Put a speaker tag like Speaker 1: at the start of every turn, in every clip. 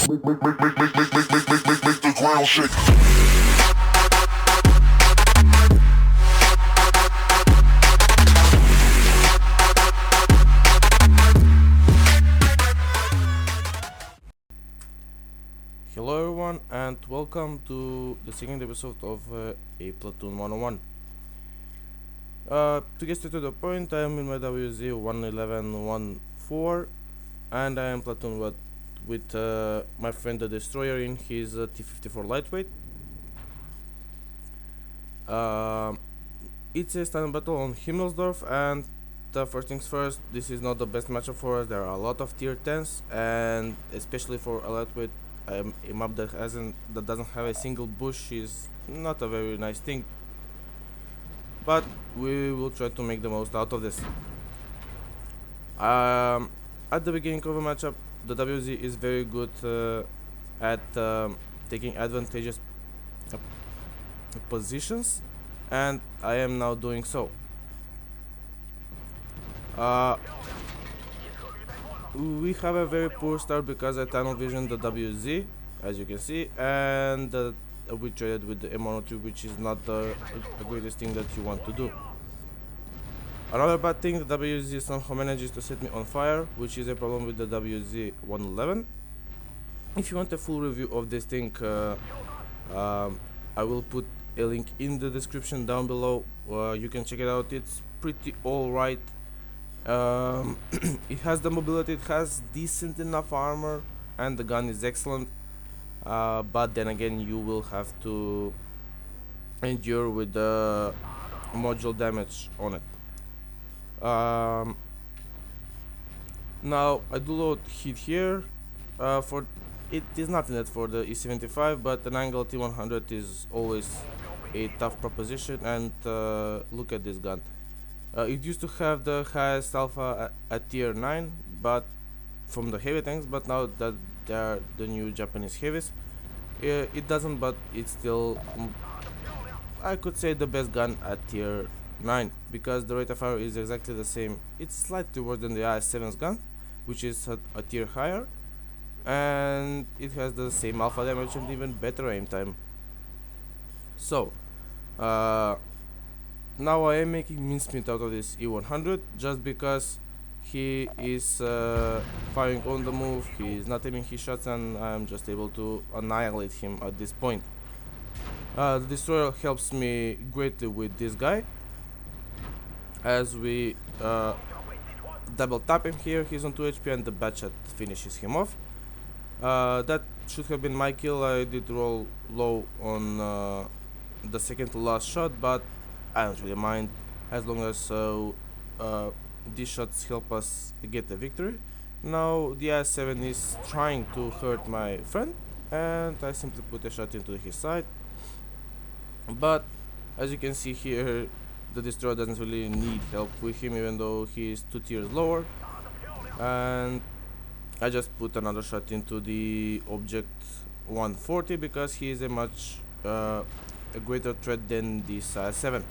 Speaker 1: Make the ground shake.
Speaker 2: Hello everyone and welcome to the second episode of a Platoon 101. To get straight to the point, I am in my WZ 11114 and I am Platoon with my friend the Destroyer in his T-54 lightweight. It's a standard battle on Himmelsdorf, and first things first, this is not the best matchup for us. There are a lot of tier 10s, and especially for a lightweight, a map that doesn't have a single bush is not a very nice thing, but we will try to make the most out of this. At the beginning of a matchup, the WZ is very good at taking advantageous positions, and I am now doing so. We have a very poor start because I tunnel vision the WZ, as you can see, and we traded with the M103, which is not the greatest thing that you want to do. Another bad thing, the WZ somehow manages to set me on fire, which is a problem with the WZ 111. If you want a full review of this thing, I will put a link in the description down below. You can check it out. It's pretty alright. It has the mobility, it has decent enough armor, and the gun is excellent, but then again you will have to endure with the module damage on it. Now I do load heat here. For it is not needed for the E75, but an angle T100 is always a tough proposition, and look at this gun. It used to have the highest alpha at tier 9, but from the heavy tanks, but now that they are the new Japanese heavies, it doesn't, but it's still, I could say, the best gun at tier 9, because the rate of fire is exactly the same. It's slightly worse than the IS-7's gun, which is a tier higher, and it has the same alpha damage and even better aim time. So, now I am making mincemeat out of this E100 just because he is firing on the move, he is not aiming his shots, and I am just able to annihilate him at this point. The Destroyer helps me greatly with this guy, as we double tap him here. He's on 2 HP and the bad shot finishes him off. That should have been my kill. I did roll low on the second to last shot, but I don't really mind, as long as these shots help us get the victory. Now the IS-7 is trying to hurt my friend, and I simply put a shot into his side, but as you can see here, the Destroyer doesn't really need help with him, even though he is 2 tiers lower, and I just put another shot into the object 140 because he is a much a greater threat than this IS-7.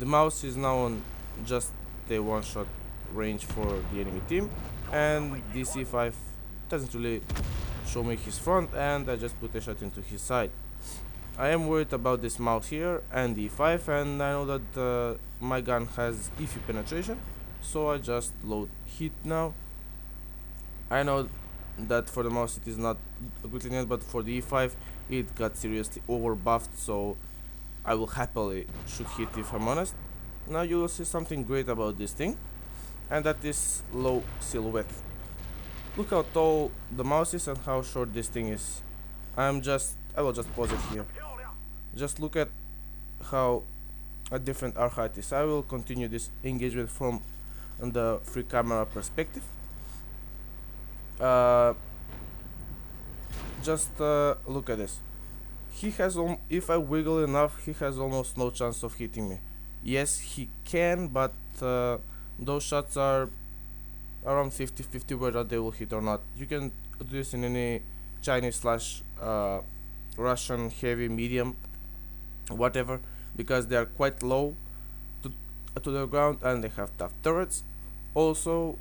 Speaker 2: The mouse is now on just a one-shot range for the enemy team, and the C5 doesn't really show me his front, and I just put a shot into his side. I am worried about this mouse here and the E5, and I know that my gun has iffy penetration, so I just load heat now. I know that for the mouse it is not a good thing, but for the E5 it got seriously over buffed, so I will happily shoot hit if I'm honest. Now you will see something great about this thing, and that is low silhouette. Look how tall the mouse is and how short this thing is. I will just pause it here. Just look at how a different our height is. I will continue this engagement from the free camera perspective. Just look at this. He has, if I wiggle enough, he has almost no chance of hitting me. Yes, he can, but those shots are around 50-50 whether they will hit or not. You can do this in any Chinese slash Russian heavy, medium, whatever, because they are quite low to the ground and they have tough turrets. Also,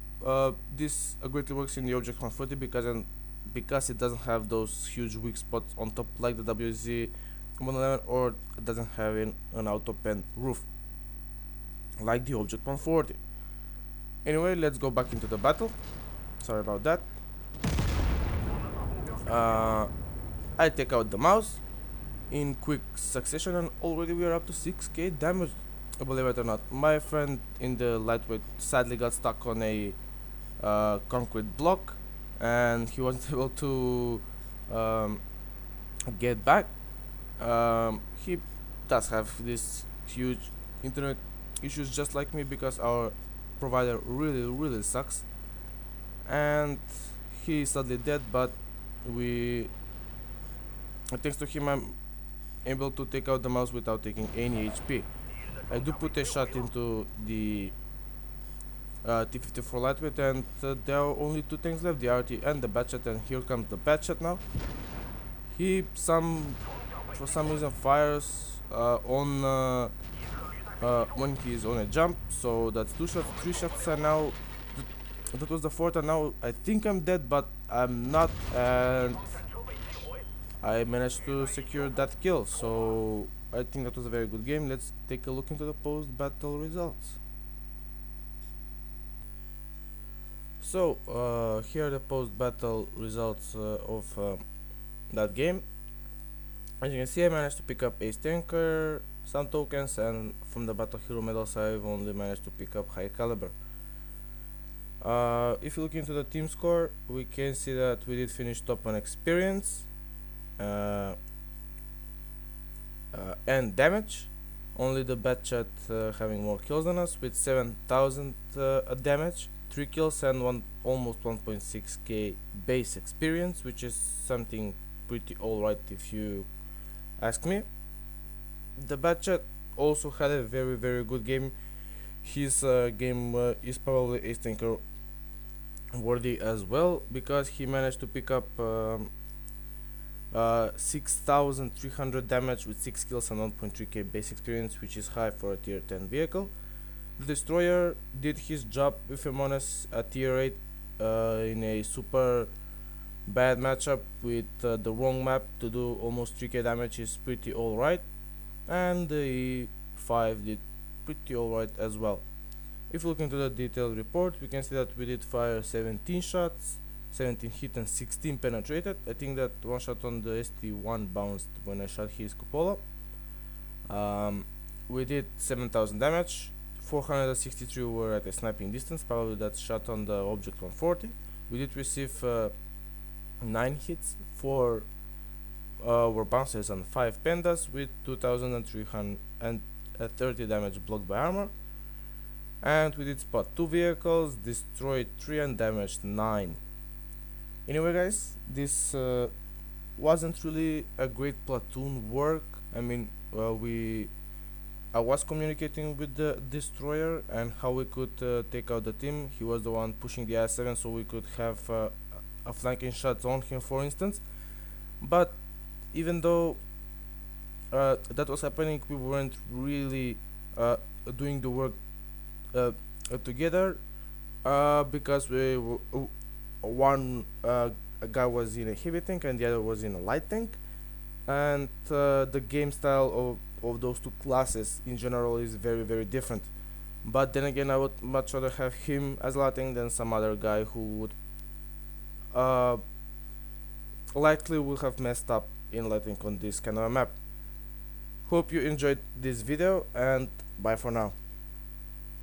Speaker 2: this greatly works in the object 140 because because it doesn't have those huge weak spots on top like the WZ 111, or it doesn't have an auto pen roof like the Object 140. Anyway, let's go back into the battle. Sorry about that. I take out the mouse in quick succession, and already we are up to 6k damage. Believe it or not, my friend in the lightweight sadly got stuck on a concrete block, and he wasn't able to get back. He does have this huge internet issues just like me, because our provider really sucks, and he is sadly dead. But we, thanks to him, I'm able to take out the mouse without taking any HP. I do put a shot into the T-54 lightweight, and there are only two tanks left, the RT and the Batchet, and here comes the Batchet now. He for some reason fires on when he's on a jump, so that's 2 shots, 3 shots, and now that was the 4th, and now I think I'm dead, but I'm not, and I managed to secure that kill. So I think that was a very good game. Let's take a look into the post-battle results. So here are the post-battle results of that game. As you can see, I managed to pick up Ace Tanker, some tokens, and from the Battle Hero medals I've only managed to pick up High Caliber. If you look into the team score, we can see that we did finish top on experience and damage. Only the Batchet having more kills than us with 7,000 damage, 3 kills, and almost 1.6k base experience, which is something pretty alright if you ask me. The Batchet also had a very good game. His game is probably Ace Tanker worthy as well, because he managed to pick up 6,300 damage with 6 kills and 1.3k base experience, which is high for a tier 10 vehicle. The Destroyer did his job, if I'm honest, at tier 8 in a super bad matchup with the wrong map to do almost 3k damage is pretty alright, and the E5 did pretty alright as well. If you look into the detailed report, we can see that we did fire 17 shots, 17 hit and 16 penetrated. I think that one shot on the ST1 bounced when I shot his cupola. We did 7,000 damage, 463 were at a sniping distance, probably that shot on the Object 140. We did receive 9 hits, 4 were bounces and 5 pandas with 2,330 damage blocked by armor. And we did spot 2 vehicles, destroyed 3 and damaged 9. Anyway guys, this wasn't really a great platoon work. I mean, I was communicating with the Destroyer and how we could take out the team. He was the one pushing the I-7, so we could have a flanking shot on him, for instance. But even though that was happening, we weren't really doing the work together, because one guy was in a heavy tank and the other was in a light tank, and the game style of those two classes in general is very different. But then again, I would much rather have him as light tank than some other guy who would likely will have messed up in light tank on this kind of a map. Hope you enjoyed this video, and bye for now.